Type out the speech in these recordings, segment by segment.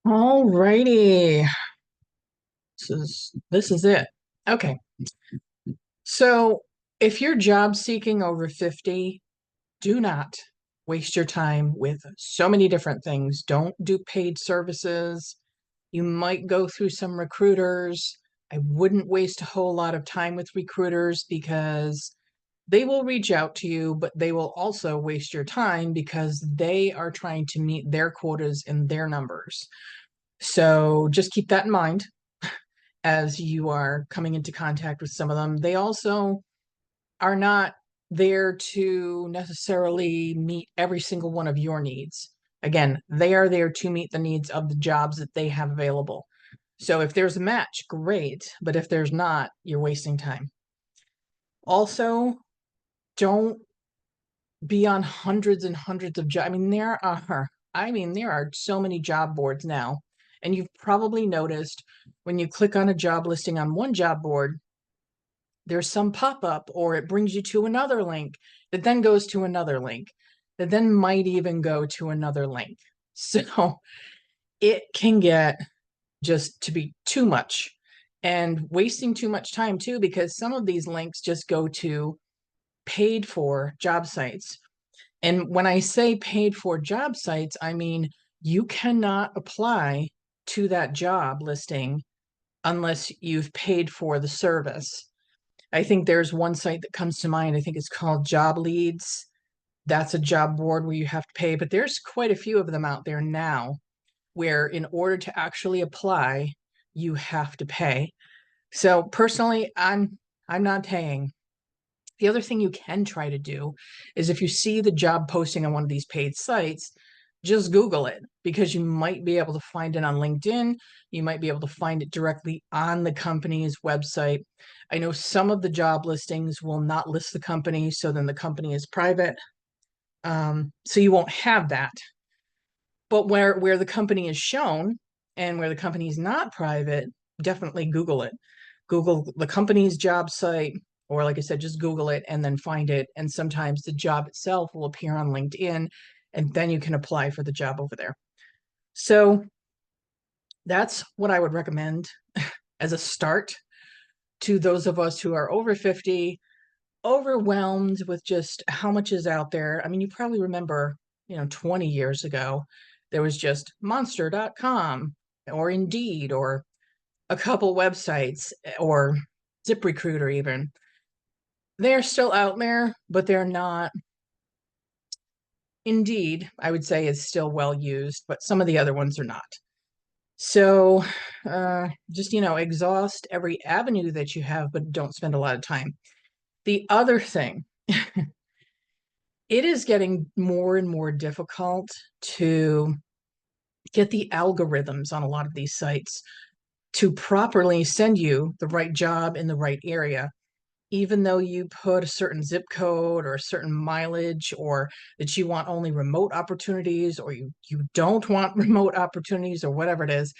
All righty. This is it. Okay. So if you're job seeking over 50, do not waste your time with so many different things. Don't do paid services. You might go through some recruiters. I wouldn't waste a whole lot of time with recruiters because they will reach out to you, but they will also waste your time because they are trying to meet their quotas and their numbers. So just keep that in mind as you are coming into contact with some of them. They also are not there to necessarily meet every single one of your needs. Again, they are there to meet the needs of the jobs that they have available. So if there's a match, great. But if there's not, you're wasting time. Also, don't be on hundreds and hundreds of jobs. There are so many job boards now. And you've probably noticed when you click on a job listing on one job board, there's some pop-up or it brings you to another link that then goes to another link that then might even go to another link. So it can get just to be too much and wasting too much time too, because some of these links just go to paid for job sites. And when I say paid for job sites, I mean you cannot apply to that job listing unless you've paid for the service. I think there's one site that comes to mind. I think it's called Job Leads. That's a job board where you have to pay, but there's quite a few of them out there now where in order to actually apply, you have to pay. So personally, I'm not paying. The other thing you can try to do is if you see the job posting on one of these paid sites, just Google it because you might be able to find it on LinkedIn. You might be able to find it directly on the company's website. I know some of the job listings will not list the company, so then the company is private. So you won't have that. But where the company is shown and where the company is not private, definitely Google it. Google the company's job site, or like I said, just Google it and then find it. And sometimes the job itself will appear on LinkedIn, and then you can apply for the job over there. So that's what I would recommend as a start to those of us who are over 50, overwhelmed with just how much is out there. I mean, you probably remember, 20 years ago, there was just monster.com or Indeed or a couple websites or ZipRecruiter even. They're still out there, but they're not. Indeed, I would say is still well used, but some of the other ones are not. So just, exhaust every avenue that you have, but don't spend a lot of time. The other thing, it is getting more and more difficult to get the algorithms on a lot of these sites to properly send you the right job in the right area, even though you put a certain zip code or a certain mileage, or that you want only remote opportunities, or you don't want remote opportunities, or whatever it is.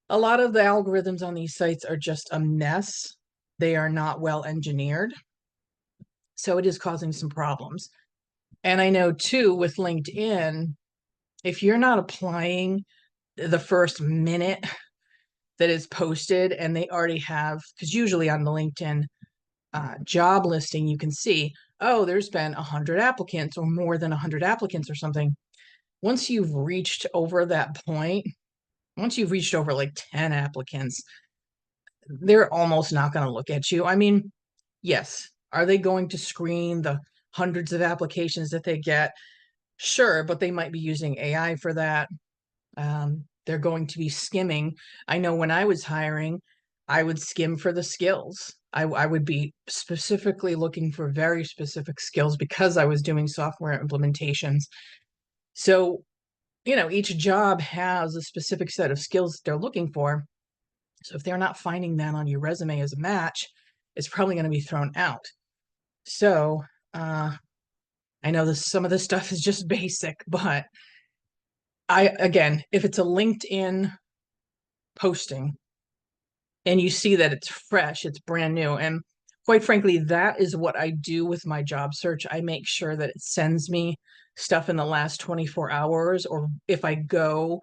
A lot of the algorithms on these sites are just a mess. They are not well engineered. So it is causing some problems. And I know too, with LinkedIn, if you're not applying the first minute that is posted and they already have, because usually on the LinkedIn job listing, you can see, oh, there's been 100 applicants or more than 100 applicants or something. Once you've reached over that point, once you've reached over like 10 applicants, they're almost not going to look at you. I mean, yes, are they going to screen the hundreds of applications that they get? Sure, but they might be using AI for that. They're going to be skimming. I know when I was hiring, I would skim for the skills. I would be specifically looking for very specific skills because I was doing software implementations. So, each job has a specific set of skills that they're looking for. So if they're not finding that on your resume as a match, it's probably going to be thrown out. So I know some of this stuff is just basic, but again, if it's a LinkedIn posting and you see that it's fresh, it's brand new, and quite frankly, that is what I do with my job search. I make sure that it sends me stuff in the last 24 hours, or if I go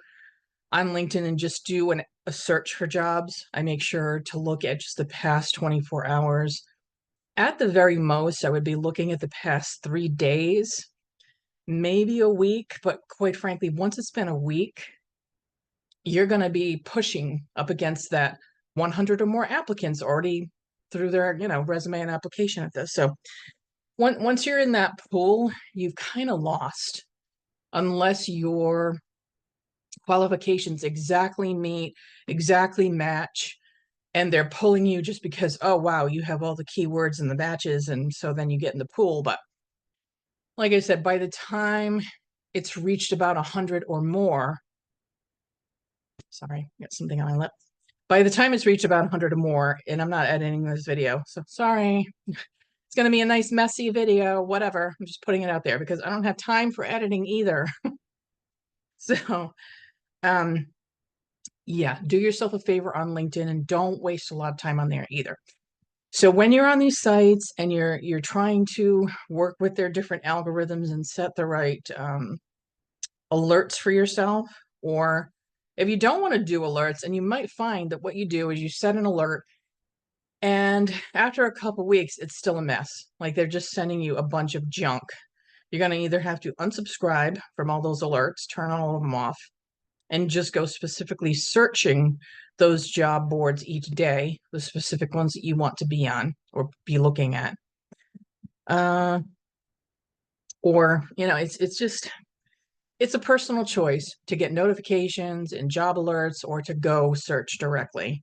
on LinkedIn and just do a search for jobs. I make sure to look at just the past 24 hours. At the very most, I would be looking at the past 3 days, maybe a week, but quite frankly, once it's been a week, you're going to be pushing up against that 100 or more applicants already through their, resume and application at this. So once you're in that pool, you've kind of lost unless your qualifications exactly meet, exactly match, and they're pulling you just because, oh, wow, you have all the keywords and the matches, and so then you get in the pool. But like I said, by the time it's reached about 100 or more, sorry, got something on my lip. By the time it's reached about 100 or more, and I'm not editing this video, so sorry. It's going to be a nice, messy video, whatever. I'm just putting it out there because I don't have time for editing either. So, yeah, do yourself a favor on LinkedIn and don't waste a lot of time on there either. So when you're on these sites and you're trying to work with their different algorithms and set the right alerts for yourself, or if you don't want to do alerts, and you might find that what you do is you set an alert and after a couple weeks, it's still a mess. Like they're just sending you a bunch of junk. You're going to either have to unsubscribe from all those alerts, turn all of them off, and just go specifically searching those job boards each day, the specific ones that you want to be on or be looking at. Or, it's a personal choice to get notifications and job alerts or to go search directly.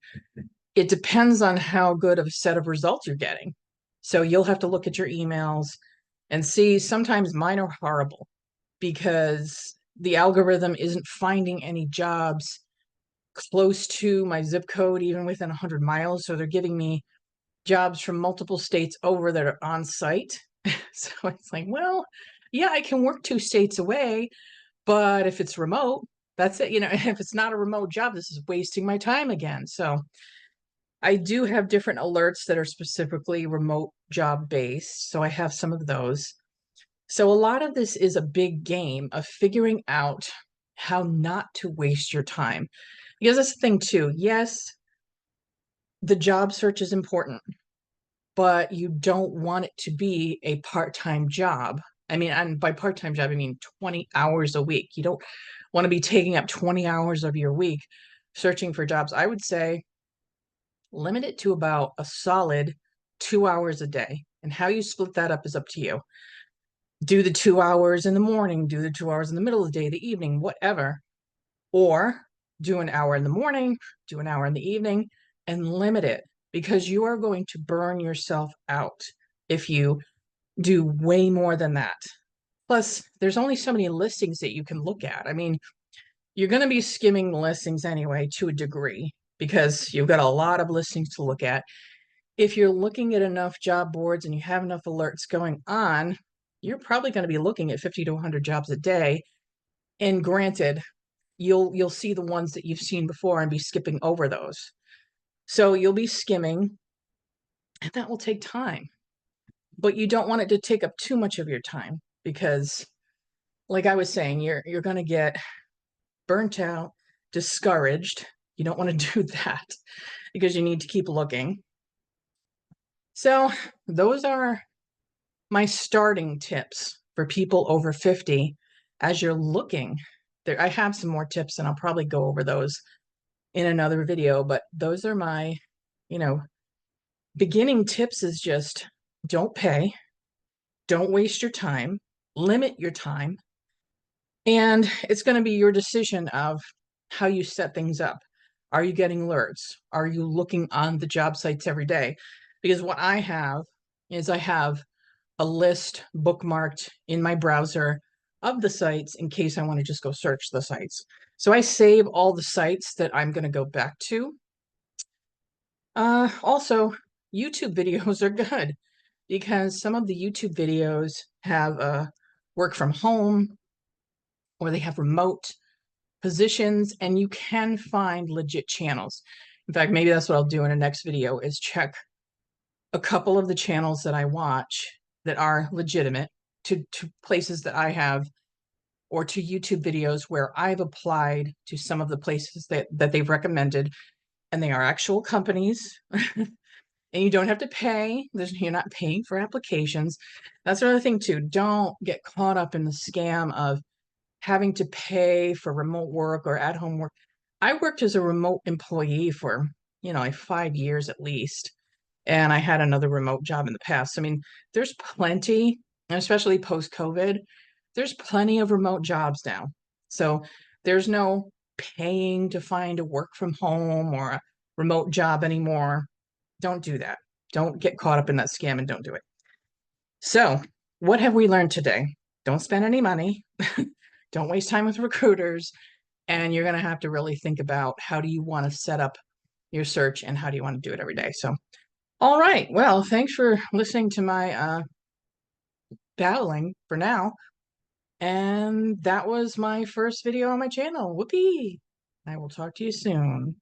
It depends on how good of a set of results you're getting. So you'll have to look at your emails and see. Sometimes mine are horrible because the algorithm isn't finding any jobs close to my zip code, even within 100 miles. So they're giving me jobs from multiple states over that are on site. So it's like, well, yeah, I can work 2 states away, but if it's remote, that's it. If it's not a remote job, this is wasting my time again. So I do have different alerts that are specifically remote job based. So I have some of those. So a lot of this is a big game of figuring out how not to waste your time. Because that's the thing too. Yes, the job search is important, but you don't want it to be a part-time job. I mean, and by part-time job, I mean 20 hours a week. You don't want to be taking up 20 hours of your week searching for jobs. I would say limit it to about a solid 2 hours a day. And how you split that up is up to you. Do the 2 hours in the morning, do the 2 hours in the middle of the day, the evening, whatever. Or do an hour in the morning, do an hour in the evening, and limit it, because you are going to burn yourself out if you do way more than that. Plus, there's only so many listings that you can look at. I mean, you're going to be skimming listings anyway to a degree because you've got a lot of listings to look at. If you're looking at enough job boards and you have enough alerts going on, you're probably going to be looking at 50 to 100 jobs a day. And granted, you'll see the ones that you've seen before and be skipping over those. So you'll be skimming, and that will take time. But you don't want it to take up too much of your time because, like I was saying, you're going to get burnt out, discouraged. You don't want to do that because you need to keep looking. So those are my starting tips for people over 50 as you're looking. I have some more tips and I'll probably go over those in another video, but those are my, beginning tips is just don't pay, don't waste your time, limit your time, and it's going to be your decision of how you set things up. Are you getting alerts? Are you looking on the job sites every day? Because what I have is I have a list bookmarked in my browser of the sites in case I want to just go search the sites. So I save all the sites that I'm going to go back to. Also, YouTube videos are good because some of the YouTube videos have work from home or they have remote positions, and you can find legit channels. In fact, maybe that's what I'll do in a next video is check a couple of the channels that I watch that are legitimate to places that I have or to YouTube videos where I've applied to some of the places that they've recommended, and they are actual companies. And you don't have to pay. You're not paying for applications. That's another thing too. Don't get caught up in the scam of having to pay for remote work or at home work. I worked as a remote employee for, like 5 years at least. And I had another remote job in the past. I mean, there's plenty, and especially post COVID, there's plenty of remote jobs now. So there's no paying to find a work from home or a remote job anymore. Don't do that. Don't get caught up in that scam and don't do it. So, what have we learned today? Don't spend any money. Don't waste time with recruiters. And you're going to have to really think about how do you want to set up your search and how do you want to do it every day. So, all right. Well, thanks for listening to my babbling for now. And that was my first video on my channel. Whoopee! I will talk to you soon.